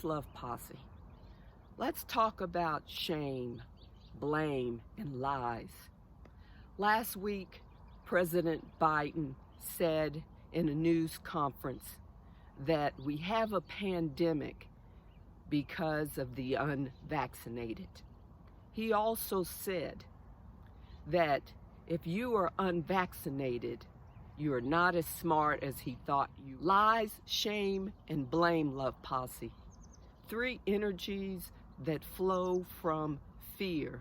Peace, love, posse. Let's talk about shame, blame, and lies. Last week, President Biden said in a news conference that we have a pandemic because of the unvaccinated. He also said that if you are unvaccinated, you are not as smart as he thought you. Lies, shame, and blame, love, posse. Three energies that flow from fear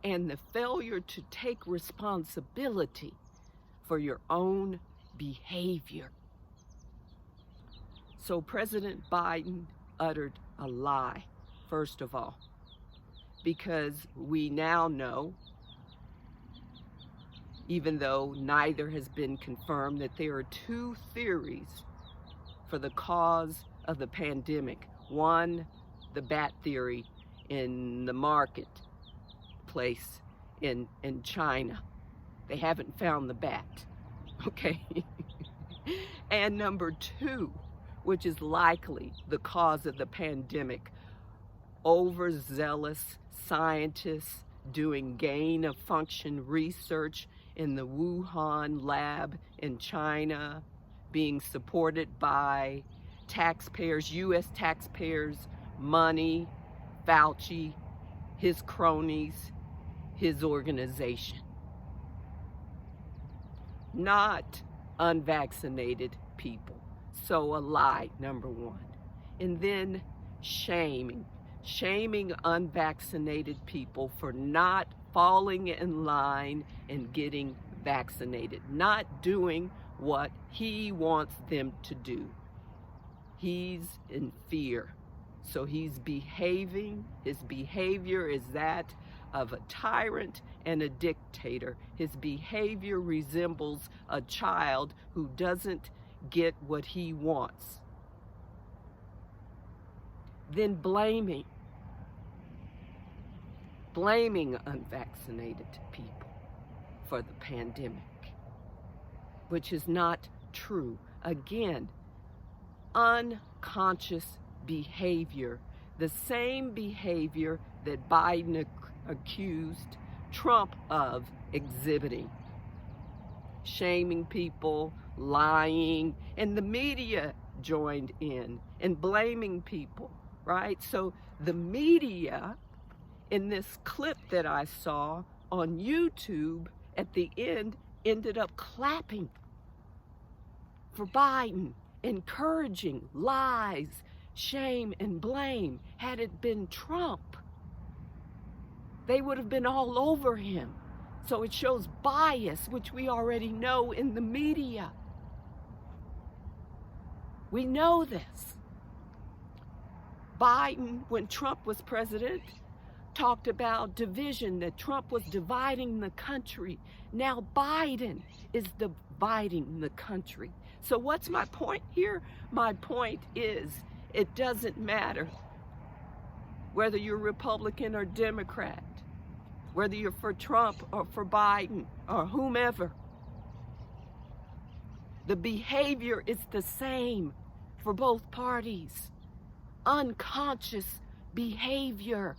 and the failure to take responsibility for your own behavior. So President Biden uttered a lie, first of all, because we now know, even though neither has been confirmed, that there are two theories for the cause of the pandemic. One, the bat theory in the marketplace in China. They haven't found the bat, okay? And number two, which is likely the cause of the pandemic, overzealous scientists doing gain-of-function research in the Wuhan lab in China, being supported by taxpayers, U.S. taxpayers' money, Fauci, his cronies, his organization. Not unvaccinated people. So a lie, number one. And then shaming unvaccinated people for not falling in line and getting vaccinated, not doing what he wants them to do. He's in fear, so he's behaving. His behavior is that of a tyrant and a dictator. His behavior resembles a child who doesn't get what he wants. Then blaming unvaccinated people for the pandemic, which is not true. Again, unconscious behavior, the same behavior that Biden accused Trump of exhibiting. Shaming people, lying, and the media joined in and blaming people, right? So the media, in this clip that I saw on YouTube at the end, ended up clapping for Biden, encouraging lies, shame, and blame. Had it been Trump, they would have been all over him. So it shows bias, which we already know in the media. We know this. Biden, when Trump was president, talked about division, that Trump was dividing the country. Now Biden is dividing the country. So what's my point here? My point is, it doesn't matter whether you're Republican or Democrat, whether you're for Trump or for Biden or whomever. The behavior is the same for both parties. Unconscious behavior,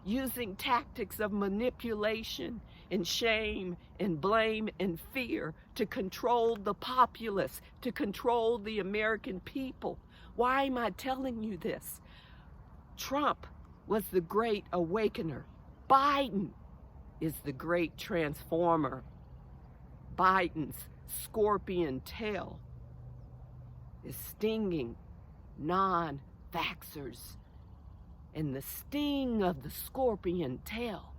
using tactics of manipulation and shame and blame and fear to control the populace, to control the American people. Why am I telling you this? Trump was the great awakener. Biden is the great transformer. Biden's scorpion tail is stinging non-vaxxers, and the sting of the scorpion tail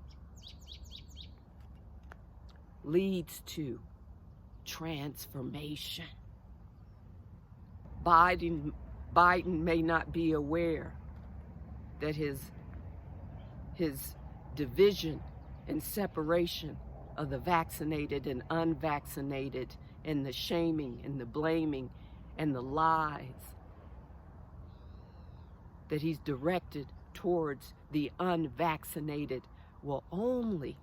leads to transformation. Biden may not be aware that his division and separation of the vaccinated and unvaccinated, and the shaming and the blaming and the lies that he's directed towards the unvaccinated will only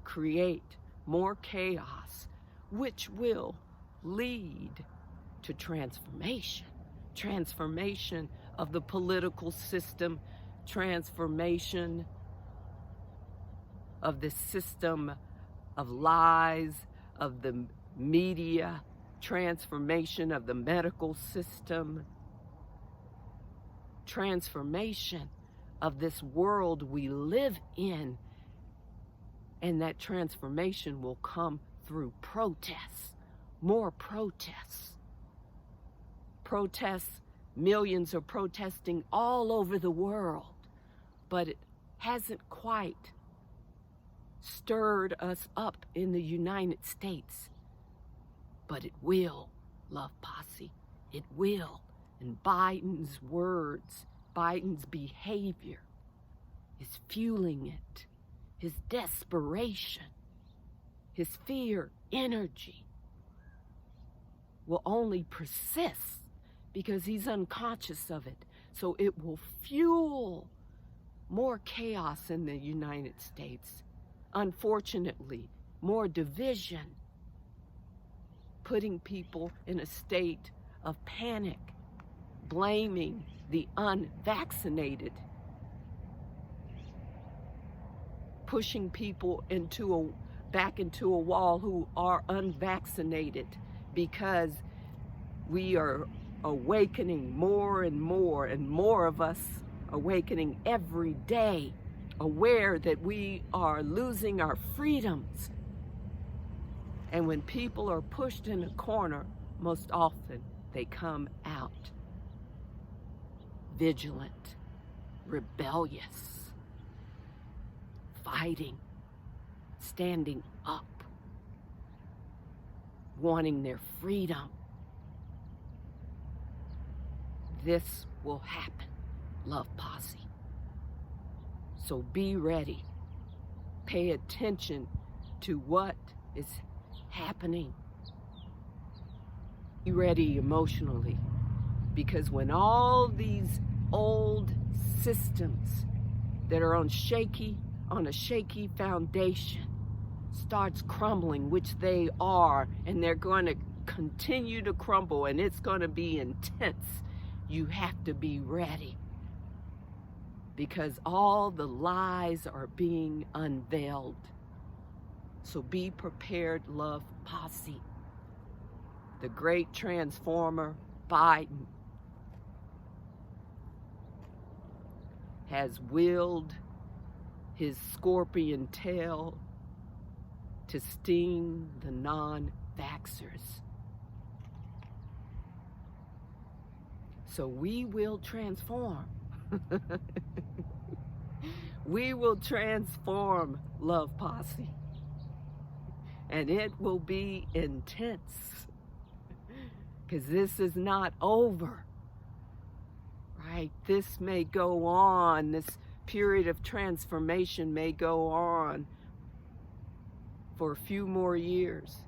create more chaos, which will lead to transformation of the political system, transformation of the system of lies, of the media, transformation of the medical system, transformation of this world we live in. And that transformation will come through protests, more protests. Protests, millions are protesting all over the world, but it hasn't quite stirred us up in the United States. But it will, Love Posse. It will. And Biden's words, Biden's behavior is fueling it. His desperation, his fear energy will only persist because he's unconscious of it. So it will fuel more chaos in the United States. Unfortunately, more division, putting people in a state of panic, blaming the unvaccinated, pushing people back into a wall who are unvaccinated, because we are awakening more and more of us awakening every day, aware that we are losing our freedoms. And when people are pushed in a corner, most often they come out vigilant, rebellious, fighting, standing up, wanting their freedom. This will happen, Love Posse. So be ready. Pay attention to what is happening. Be ready emotionally, because when all these old systems that are on a shaky foundation starts crumbling, which they are, and they're going to continue to crumble, and it's going to be intense, you have to be ready, because all the lies are being unveiled. So be prepared, Love Posse. The great transformer, Biden, has willed his scorpion tail to sting the non-vaxxers. So we will transform. We will transform, Love Posse. And it will be intense, because this is not over, right? This may go on. This period of transformation may go on for a few more years.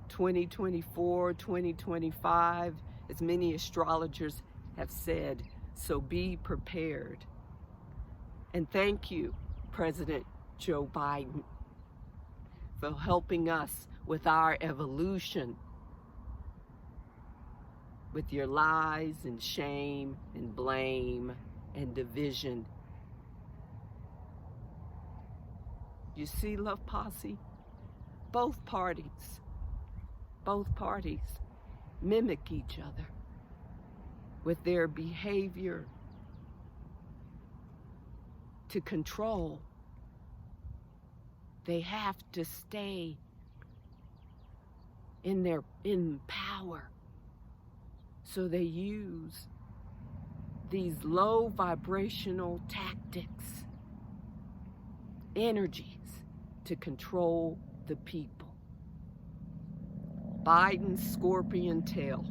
2024, 2025, as many astrologers have said. So be prepared. And thank you, President Joe Biden, for helping us with our evolution, with your lies and shame and blame and division. You see, Love Posse, both parties mimic each other with their behavior to control. They have to stay in power. So they use these low vibrational tactics, energies, to control the people. Biden's scorpion tail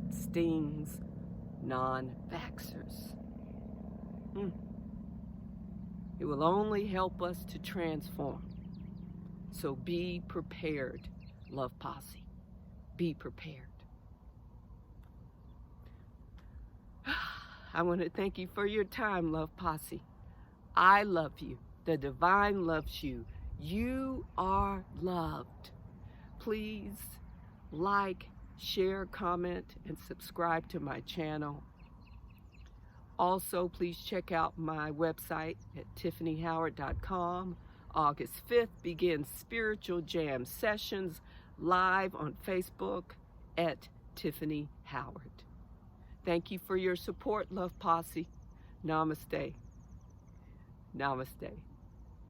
stings non-vaxxers. It will only help us to transform. So be prepared, Love Posse. Be prepared. I want to thank you for your time, Love Posse. I love you. The divine loves you. You are loved. Please like, share, comment, and subscribe to my channel. Also, please check out my website at tiffanyhoward.com. August 5th begins Spiritual Jam Sessions live on Facebook at Tyffany Howard. Thank you for your support, Love Posse. Namaste. Namaste.